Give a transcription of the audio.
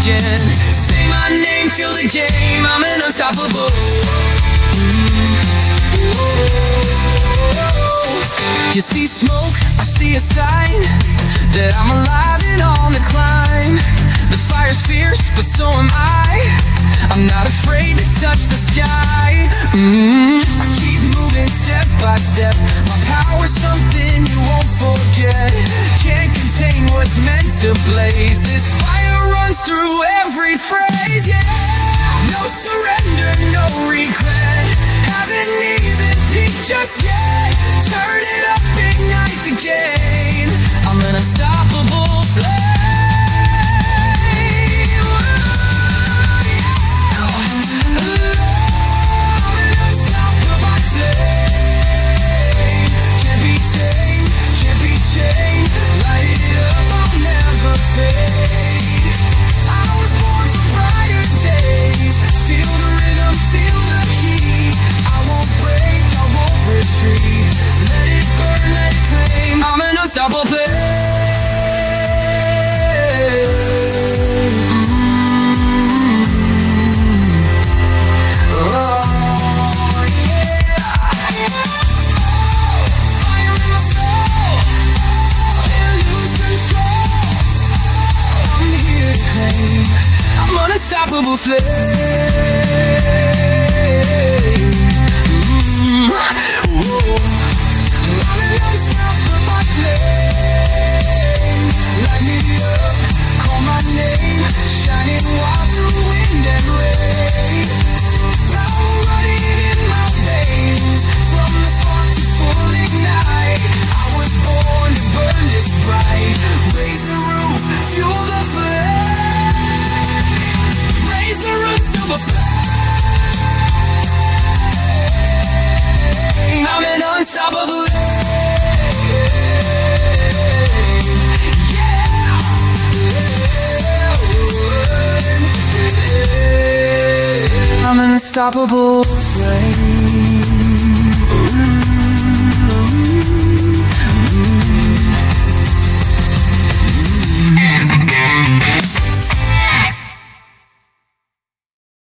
again. Say my name, feel the game, I'm an unstoppable. You see smoke, I see a sign that I'm alive and on the climb. The fire's fierce, but so am I. I'm not afraid to touch the sky. I keep moving step by step. My power's something you won't forget. Can't contain what's meant to blaze. This fire runs through every phrase, yeah. No surrender, no regret. Haven't even peaked just yet. Turn it up, ignite the game. I'm an unstoppable flame. Unstoppable flame. Unstoppable flame. I'm an unstoppable flame. Light me up, call my name, shining wild through wind and rain. Power running in my veins, from the spark to full ignite. I was born to burn this bright. Raise the roof, fuel the flame. Raise the roots to the flame. I'm an unstoppable flame. I'm an unstoppable flame.